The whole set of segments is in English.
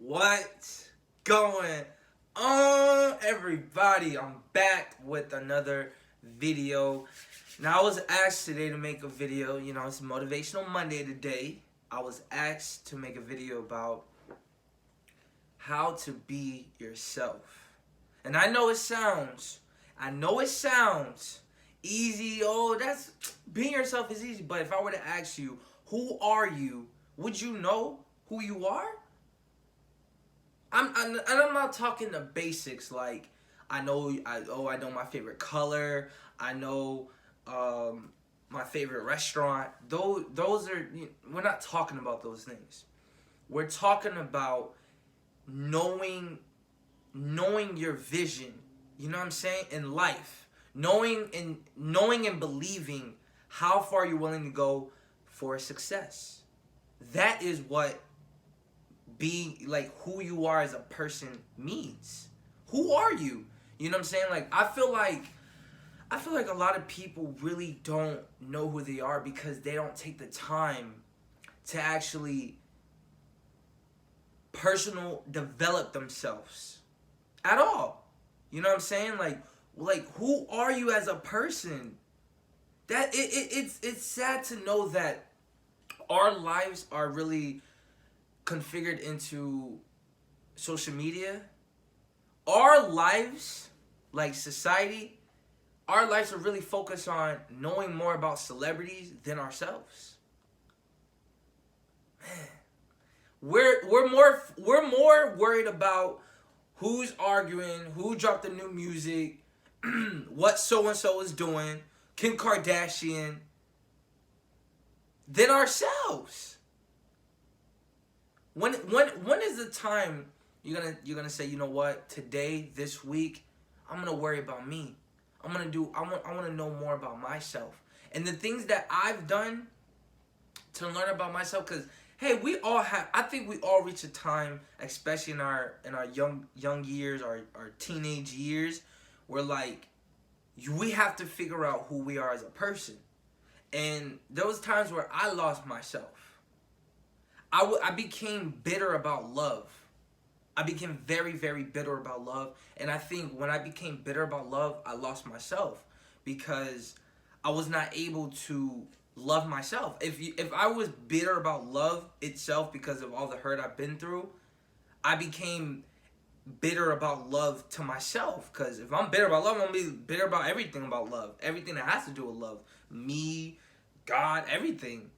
What's going on, everybody? I'm back with another video. Now, I was asked today to make a video. It's Motivational Monday today. I was asked to make a video about how to be yourself. And I know it sounds easy. Oh, that's being yourself is easy. But if I were to ask you, who are you? Would you know who you are? And I'm not talking the basics like I know my favorite color. I know my favorite restaurant. Those are, we're not talking about those things. We're talking about knowing your vision. You know what I'm saying? In life, knowing and believing how far you're willing to go for success. That is what being like who you are as a person means. Who are you? You know what I'm saying? Like I feel like a lot of people really don't know who they are because they don't take the time to actually personal develop themselves at all. You know what I'm saying? Like who are you as a person? That it's sad to know that our lives are really configured into social media. Our lives, like society, our lives are really focused on knowing more about celebrities than ourselves. Man, we're more worried about who's arguing, who dropped the new music, what so and so is doing, Kim Kardashian, than ourselves. When is the time you're gonna say, you know what, today, this week, I'm gonna worry about me. I want to know more about myself. And the things that I've done to learn about myself, because hey, I think we all reach a time, especially in our young years, our teenage years, where like we have to figure out who we are as a person. And there was times where I lost myself. I became bitter about love. I became very, very bitter about love. And I think when I became bitter about love, I lost myself because I was not able to love myself. If I was bitter about love itself because of all the hurt I've been through, I became bitter about love to myself. Because if I'm bitter about love, I'm going to be bitter about everything about love. Everything that has to do with love. Me, God, everything.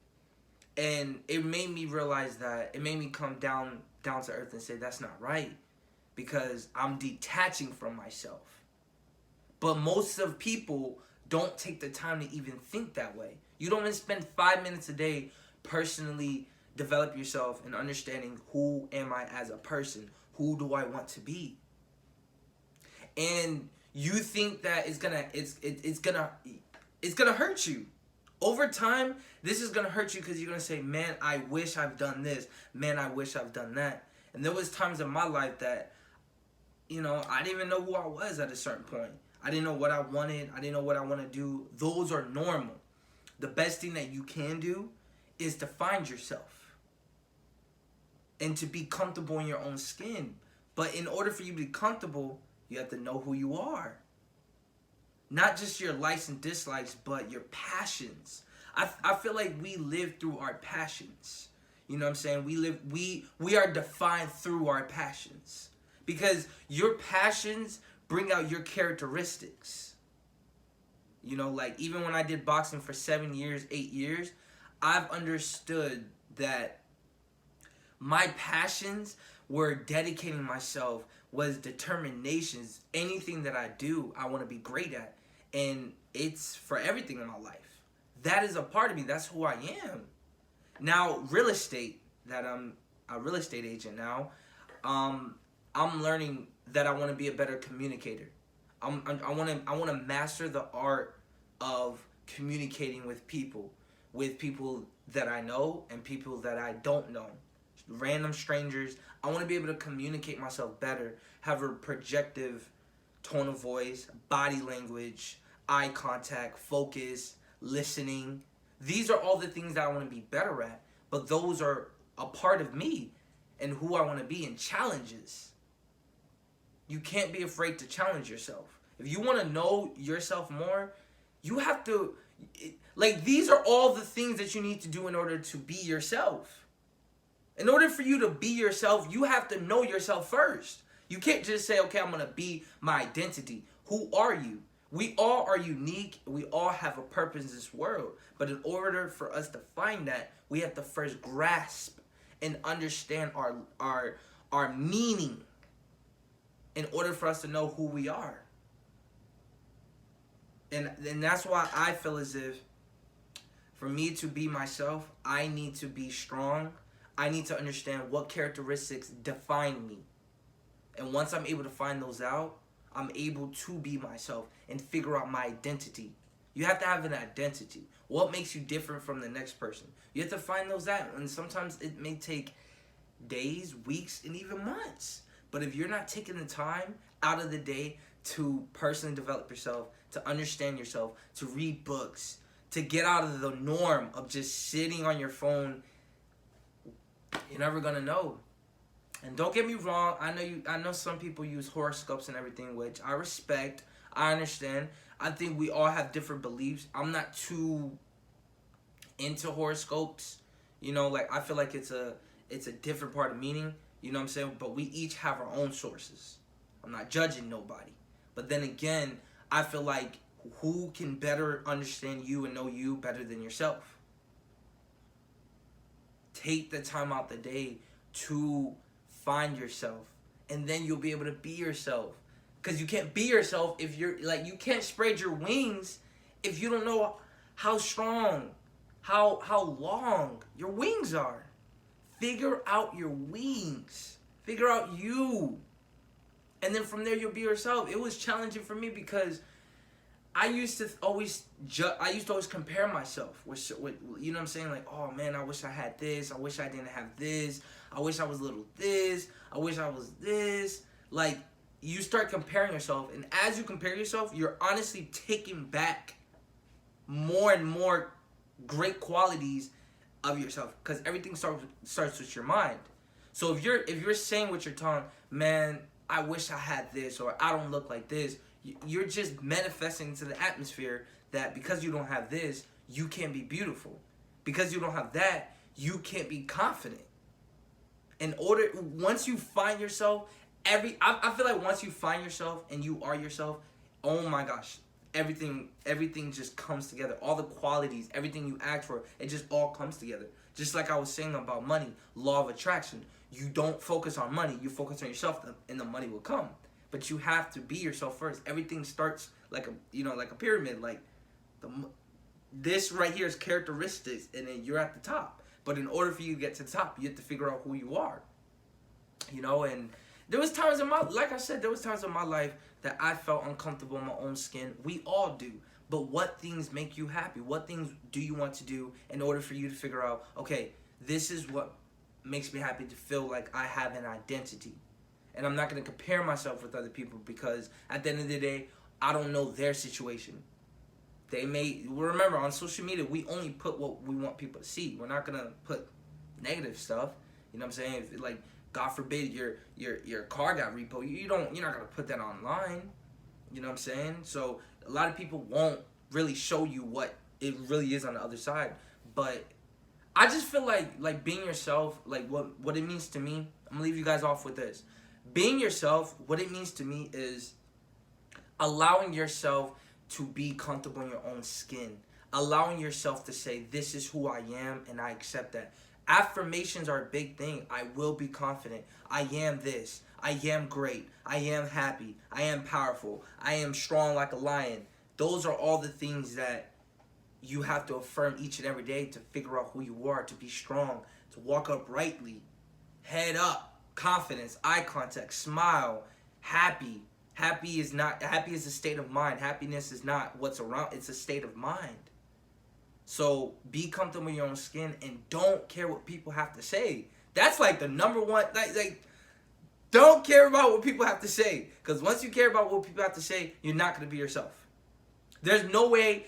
And it made me realize that, it made me come down to earth and say that's not right, because I'm detaching from myself. But most of people don't take the time to even think that way. You don't even spend 5 minutes a day personally develop yourself and understanding who am I as a person? Who do I want to be? And you think that it's gonna hurt you. Over time, this is going to hurt you because you're going to say, man, I wish I've done this. Man, I wish I've done that. And there was times in my life that, I didn't even know who I was at a certain point. I didn't know what I wanted. I didn't know what I want to do. Those are normal. The best thing that you can do is to find yourself and to be comfortable in your own skin. But in order for you to be comfortable, you have to know who you are. Not just your likes and dislikes, but your passions. I feel like we live through our passions. You know what I'm saying? We are defined through our passions. Because your passions bring out your characteristics. Like even when I did boxing for 7 years, 8 years, I've understood that my passions were dedicating myself, was determinations. Anything that I do, I want to be great at. And it's for everything in my life. That is a part of me. That's who I am. Now, real estate, that I'm a real estate agent now, I'm learning that I want to be a better communicator. I want to master the art of communicating with people that I know and people that I don't know. Random strangers. I want to be able to communicate myself better, have a projective tone of voice, body language, eye contact, focus, listening. These are all the things that I want to be better at, but those are a part of me. and who I want to be and challenges. You can't be afraid to challenge yourself. If you want to know yourself more, you have to, like, these are all the things that you need to do in order to be yourself. In order for you to be yourself, you have to know yourself first. You can't just say, okay, I'm going to be my identity. Who are you? We all are unique. We all have a purpose in this world. But in order for us to find that, we have to first grasp and understand our meaning in order for us to know who we are. And that's why I feel as if for me to be myself, I need to be strong. I need to understand what characteristics define me. And once I'm able to find those out, I'm able to be myself and figure out my identity. You have to have an identity. What makes you different from the next person? You have to find those out. And sometimes it may take days, weeks, and even months. But if you're not taking the time out of the day to personally develop yourself, to understand yourself, to read books, to get out of the norm of just sitting on your phone, you're never gonna know. And don't get me wrong, I know some people use horoscopes and everything, which I respect, I understand. I think we all have different beliefs. I'm not too into horoscopes. You know, like, I feel like it's a different part of meaning, you know what I'm saying? But we each have our own sources. I'm not judging nobody. But then again, I feel like who can better understand you and know you better than yourself? Take the time out the day to find yourself, and then you'll be able to be yourself. Because you can't be yourself if you're, like, you can't spread your wings if you don't know how strong, how long your wings are. Figure out your wings. Figure out you. And then from there, you'll be yourself. It was challenging for me because I used to always compare myself with, you know what I'm saying? Like, oh man, I wish I had this. I wish I didn't have this. I wish I was little this. I wish I was this. Like, you start comparing yourself, and as you compare yourself, you're honestly taking back more and more great qualities of yourself, because everything starts with your mind. So if you're saying with your tongue, man, I wish I had this, or I don't look like this, you're just manifesting into the atmosphere that because you don't have this, you can't be beautiful. Because you don't have that, you can't be confident. Once you find yourself, I feel like once you find yourself and you are yourself, oh my gosh, everything just comes together. All the qualities, everything you ask for, it just all comes together. Just like I was saying about money, law of attraction. You don't focus on money, you focus on yourself, and the money will come. But you have to be yourself first. Everything starts like a pyramid. Like, this right here is characteristics, and then you're at the top. But in order for you to get to the top, you have to figure out who you are. You know, and there was times in my life that I felt uncomfortable in my own skin. We all do. But what things make you happy? What things do you want to do in order for you to figure out, okay, this is what makes me happy, to feel like I have an identity. And I'm not going to compare myself with other people, because at the end of the day, I don't know their situation. Remember, on social media, we only put what we want people to see. We're not going to put negative stuff. You know what I'm saying? If, like, God forbid your car got repoed, you're not going to put that online. You know what I'm saying? So a lot of people won't really show you what it really is on the other side. But I just feel like being yourself, like what it means to me, I'm going to leave you guys off with this. Being yourself, what it means to me is allowing yourself to be comfortable in your own skin. Allowing yourself to say, this is who I am, and I accept that. Affirmations are a big thing. I will be confident. I am this. I am great. I am happy. I am powerful. I am strong like a lion. Those are all the things that you have to affirm each and every day to figure out who you are, to be strong, to walk uprightly, head up. Confidence, eye contact, smile, happy. Happy is a state of mind. Happiness is not what's around, it's a state of mind. So be comfortable in your own skin and don't care what people have to say. That's like the number one, like don't care about what people have to say. Because once you care about what people have to say, you're not going to be yourself. There's no way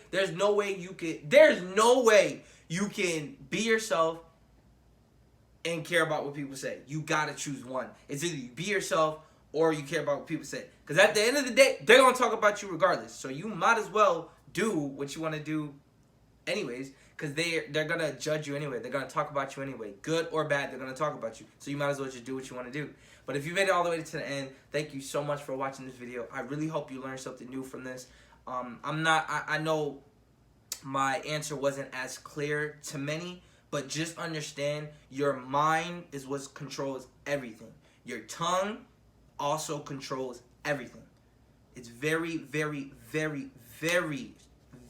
you can be yourself and care about what people say. You gotta choose one. It's either you be yourself or you care about what people say. Because at the end of the day, they're gonna talk about you regardless. So you might as well do what you want to do anyways, because they're gonna judge you anyway. They're gonna talk about you anyway, good or bad. They're gonna talk about you, so you might as well just do what you want to do. But if you made it all the way to the end, thank you so much for watching this video. I really hope you learned something new from this. I know my answer wasn't as clear to many, but just understand your mind is what controls everything. Your tongue also controls everything. It's very, very, very, very,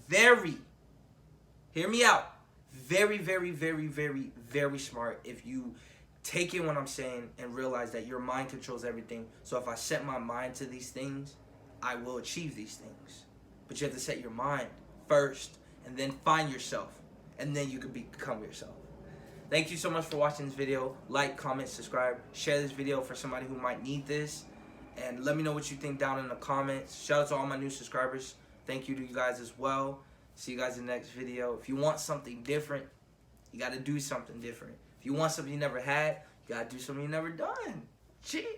very, hear me out, very, very, very, very, very smart if you take in what I'm saying and realize that your mind controls everything. So if I set my mind to these things, I will achieve these things. But you have to set your mind first and then find yourself, and then you can become yourself. Thank you so much for watching this video. Like, comment, subscribe, share this video for somebody who might need this, and let me know what you think down in the comments. Shout out to all my new subscribers. Thank you to you guys as well. See you guys in the next video. If you want something different, you got to do something different. If you want something you never had, you got to do something you never done. Cheers.